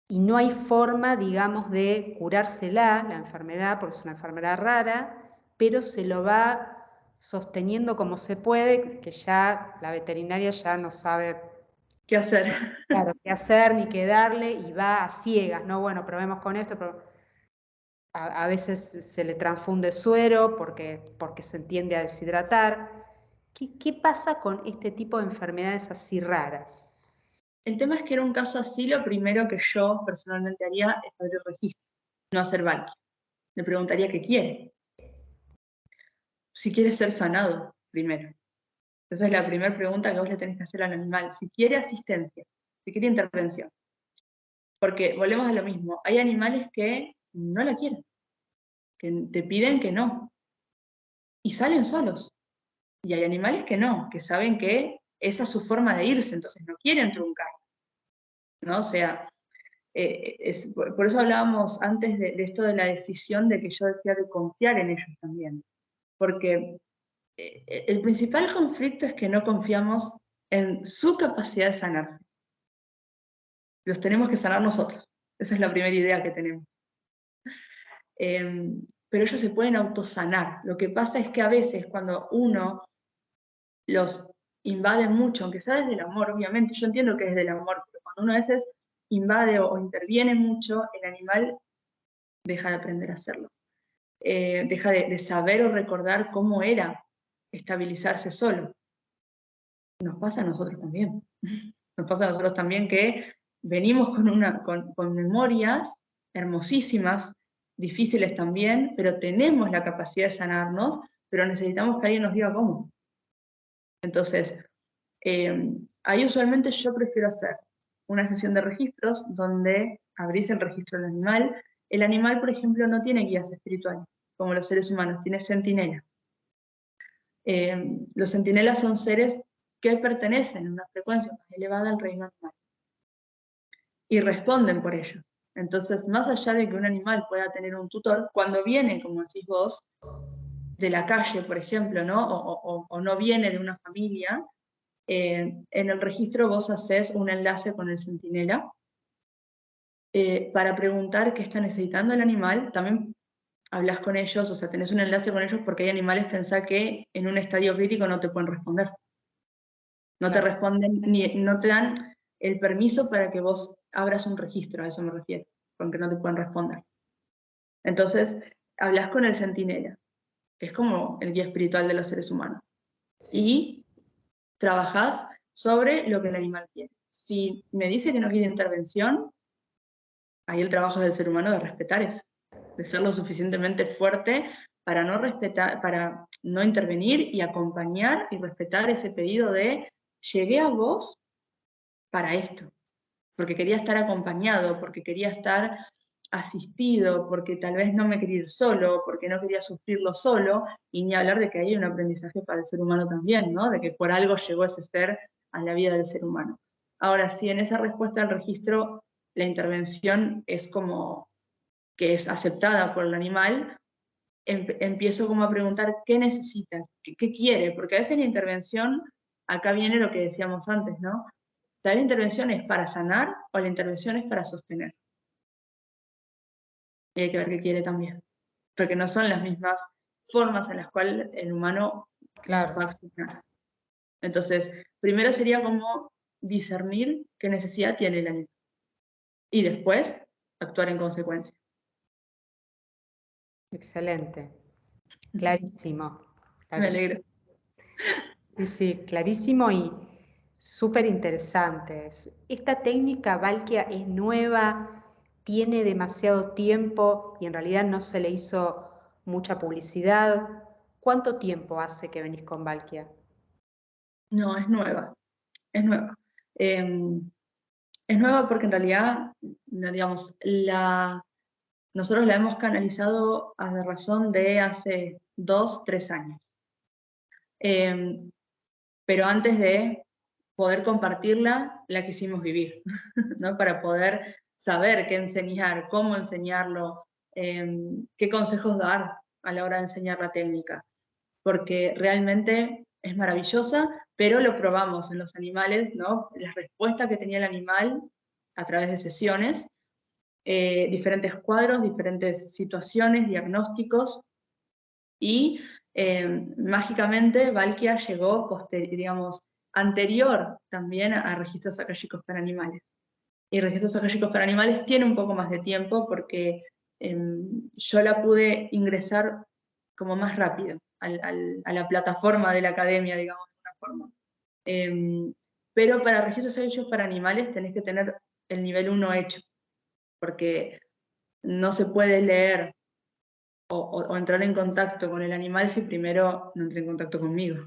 y no hay forma, digamos, de curársela, la enfermedad, porque es una enfermedad rara, pero se lo va sosteniendo como se puede, que ya la veterinaria ya no sabe ¿Qué hacer? claro, qué hacer ni qué darle, y va a ciegas, ¿no? Bueno, probemos con esto, pero a veces se le transfunde suero porque se tiende a deshidratar. ¿Qué pasa con este tipo de enfermedades así raras? El tema es que en un caso así, lo primero que yo personalmente haría es abrir registro, no hacer Valky. Le preguntaría qué quiere. Si quiere ser sanado, primero. Esa es la primera pregunta que vos le tenés que hacer al animal. Si quiere asistencia, si quiere intervención. Porque volvemos a lo mismo. Hay animales que no la quieren, que te piden que no. Y salen solos. Y hay animales que no, que saben que esa es su forma de irse, entonces no quieren truncar, ¿no? O sea, por eso hablábamos antes de esto de la decisión, de que yo decía de confiar en ellos también, porque el principal conflicto es que no confiamos en su capacidad de sanarse. Los tenemos que sanar nosotros, esa es la primera idea que tenemos. Pero ellos se pueden autosanar. Lo que pasa es que a veces cuando uno los invade mucho, aunque sea desde el amor, obviamente, yo entiendo que es del amor, pero cuando uno a veces invade o interviene mucho, el animal deja de aprender a hacerlo. Deja de saber o recordar cómo era estabilizarse solo. Nos pasa a nosotros también. Nos pasa a nosotros también que venimos con memorias hermosísimas, difíciles también, pero tenemos la capacidad de sanarnos, pero necesitamos que alguien nos diga cómo. Entonces, ahí usualmente yo prefiero hacer una sesión de registros donde abrís el registro del animal. El animal, por ejemplo, no tiene guías espirituales, como los seres humanos, tiene centinela. Los centinelas son seres que pertenecen a una frecuencia más elevada al reino animal y responden por ellos. Entonces, más allá de que un animal pueda tener un tutor, cuando viene, como decís vos, de la calle, por ejemplo, ¿no? O no viene de una familia, en el registro vos haces un enlace con el centinela para preguntar qué está necesitando el animal. También hablas con ellos, o sea, tenés un enlace con ellos porque hay animales, pensá que en un estadio crítico no te pueden responder. No te Claro. responden, ni no te dan el permiso para que vos abras un registro, a eso me refiero, con que no te pueden responder. Entonces, hablas con el centinela, que es como el guía espiritual de los seres humanos, Sí, sí. y trabajás sobre lo que el animal quiere. Si me dice que no quiere intervención, ahí el trabajo del ser humano de respetar eso, de ser lo suficientemente fuerte para no respetar, para no intervenir y acompañar y respetar ese pedido de llegué a vos para esto, porque quería estar acompañado, porque quería estar asistido, porque tal vez no me quería ir solo, porque no quería sufrirlo solo, y ni hablar de que hay un aprendizaje para el ser humano también, ¿no? De que por algo llegó ese ser a la vida del ser humano. Ahora, si en esa respuesta al registro la intervención es como que es aceptada por el animal, empiezo como a preguntar qué necesita, qué quiere, porque a veces la intervención, acá viene lo que decíamos antes, ¿no? ¿La intervención es para sanar o la intervención es para sostener? Y hay que ver qué quiere también, porque no son las mismas formas en las cuales el humano Claro. va a accionar. Entonces, primero sería como discernir qué necesidad tiene el animal y después actuar en consecuencia. Excelente. Clarísimo. Me Clarísimo. alegro. Sí, sí, clarísimo y súper interesante. Esta técnica, Valkia, es nueva, tiene demasiado tiempo y en realidad no se le hizo mucha publicidad. ¿Cuánto tiempo hace que venís con Valkia? No, es nueva, es nueva. Es nueva porque en realidad, digamos, nosotros la hemos canalizado a la razón de hace 2, 3 años. Pero antes de poder compartirla, la quisimos vivir, ¿no? Para poder saber qué enseñar, cómo enseñarlo, qué consejos dar a la hora de enseñar la técnica, porque realmente es maravillosa, pero lo probamos en los animales, ¿no? La respuesta que tenía el animal a través de sesiones, diferentes cuadros, diferentes situaciones, diagnósticos, y mágicamente Valkia llegó, digamos, anterior también a registros akáshicos para animales. Y registros akáshicos para animales tiene un poco más de tiempo porque yo la pude ingresar como más rápido a la plataforma de la academia, digamos, de una forma. Pero para registros akáshicos para animales tenés que tener el nivel 1 hecho, porque no se puede leer o entrar en contacto con el animal si primero no entré en contacto conmigo.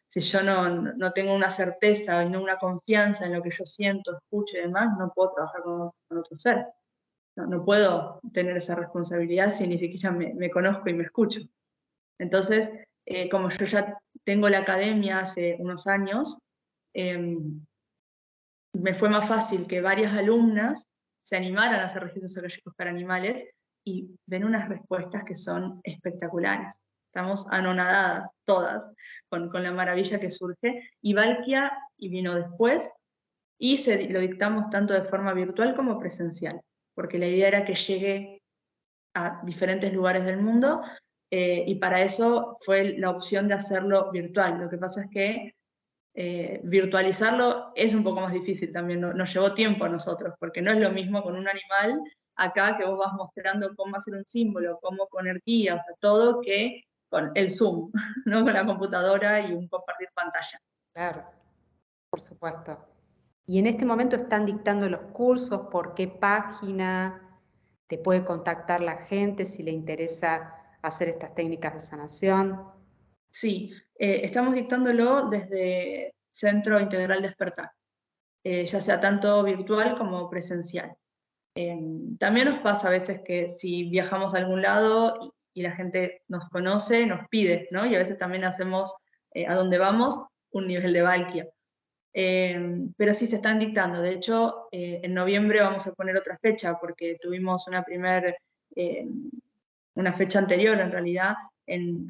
Si yo no tengo una certeza y no una confianza en lo que yo siento, escucho y demás, no puedo trabajar con otro ser. No puedo tener esa responsabilidad si ni siquiera me conozco y me escucho. Entonces, como yo ya tengo la academia hace unos años, me fue más fácil que varias alumnas se animaran a hacer registros akáshicos para animales y ven unas respuestas que son espectaculares. Estamos anonadadas todas con la maravilla que surge. Y Valkia y vino después y lo dictamos tanto de forma virtual como presencial, porque la idea era que llegue a diferentes lugares del mundo y para eso fue la opción de hacerlo virtual. Lo que pasa es que virtualizarlo es un poco más difícil también, nos llevó tiempo a nosotros, porque no es lo mismo con un animal acá que vos vas mostrando cómo hacer un símbolo, cómo poner guías, o sea, todo que con el Zoom, ¿no? Con la computadora y un compartir pantalla. Claro, por supuesto. Y en este momento están dictando los cursos, ¿por qué página? ¿Te puede contactar la gente si le interesa hacer estas técnicas de sanación? Sí, estamos dictándolo desde Centro Integral Despertar, ya sea tanto virtual como presencial. También nos pasa a veces que si viajamos a algún lado y la gente nos conoce, nos pide, ¿no? Y a veces también hacemos a donde vamos un nivel de Valkia. Pero sí se están dictando. De hecho, en noviembre vamos a poner otra fecha porque tuvimos una fecha anterior en realidad en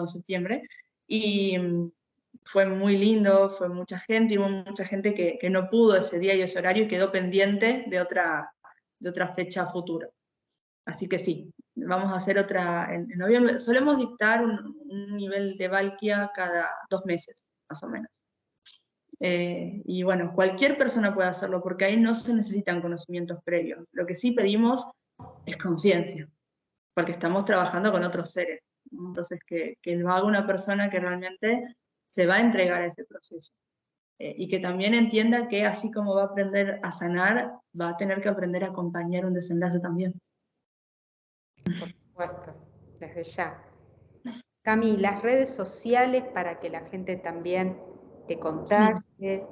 septiembre, y fue muy lindo, fue mucha gente, y hubo mucha gente que no pudo ese día y ese horario y quedó pendiente de otra fecha futura. Así que sí, vamos a hacer otra en noviembre. Solemos dictar un nivel de Valkia cada 2 meses, más o menos. Y bueno, cualquier persona puede hacerlo porque ahí no se necesitan conocimientos previos. Lo que sí pedimos es conciencia, porque estamos trabajando con otros seres, ¿no? Entonces, que lo haga una persona que realmente se va a entregar a ese proceso. Y que también entienda que así como va a aprender a sanar, va a tener que aprender a acompañar un desenlace también. Por supuesto, desde ya. Cami, las redes sociales para que la gente también te Sí. contacte.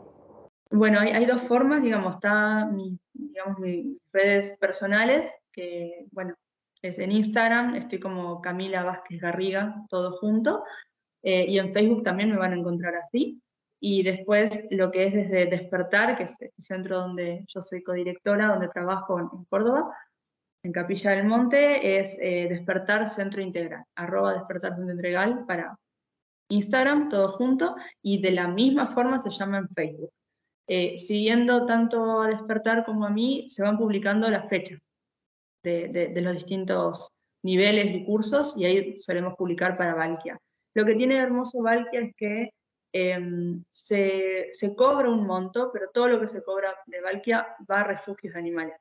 Bueno, hay dos formas, digamos, está digamos, mis redes personales, que bueno, es en Instagram, estoy como Camila Vázquez Garriga, todo junto, y en Facebook también me van a encontrar así. Y después lo que es desde Despertar, que es este centro donde yo soy codirectora, donde trabajo en Córdoba, en Capilla del Monte, es Despertar Centro Integral, @Despertar Centro Integral para Instagram, todo junto, y de la misma forma se llama en Facebook. Siguiendo tanto a Despertar como a mí, se van publicando las fechas de los distintos niveles y cursos, y ahí solemos publicar para Valkia. Lo que tiene hermoso Valkia es que se cobra un monto, pero todo lo que se cobra de Valkia va a refugios de animales.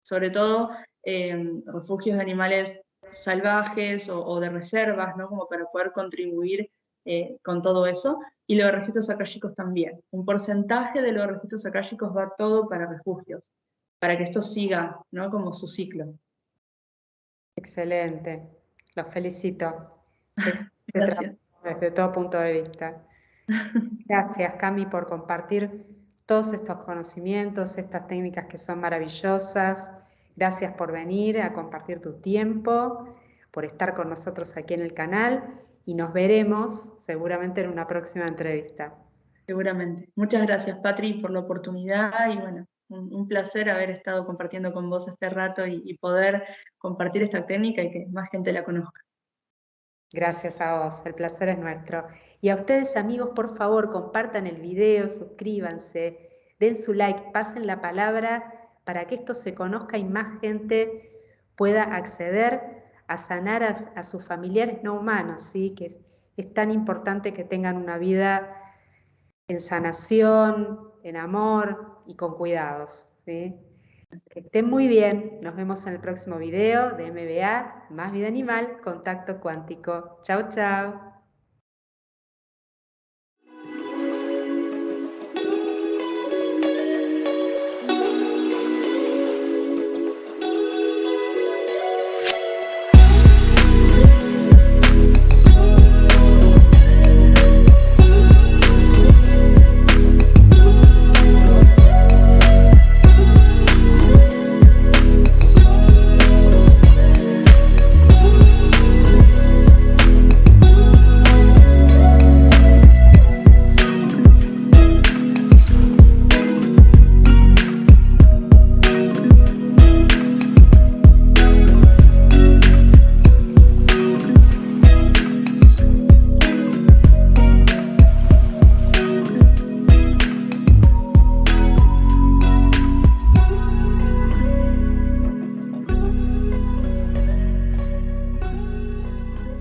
Sobre todo refugios de animales salvajes o de reservas, ¿no? Como para poder contribuir con todo eso. Y los registros akáshicos también. Un porcentaje de los registros akáshicos va todo para refugios, para que esto siga, ¿no? Como su ciclo. Excelente, los felicito. Excelente Gracias. trabajo desde todo punto de vista. Gracias, Cami, por compartir todos estos conocimientos, estas técnicas que son maravillosas. Gracias por venir a compartir tu tiempo, por estar con nosotros aquí en el canal y nos veremos seguramente en una próxima entrevista. Seguramente. Muchas gracias, Patri, por la oportunidad y bueno, un placer haber estado compartiendo con vos este rato y poder compartir esta técnica y que más gente la conozca. Gracias a vos, el placer es nuestro. Y a ustedes, amigos, por favor, compartan el video, suscríbanse, den su like, pasen la palabra para que esto se conozca y más gente pueda acceder a sanar a sus familiares no humanos, ¿sí? Que es tan importante que tengan una vida en sanación, en amor y con cuidados, ¿sí? Que estén muy bien. Nos vemos en el próximo video de MBA, Más Vida Animal, Contacto Cuántico. Chau, chau.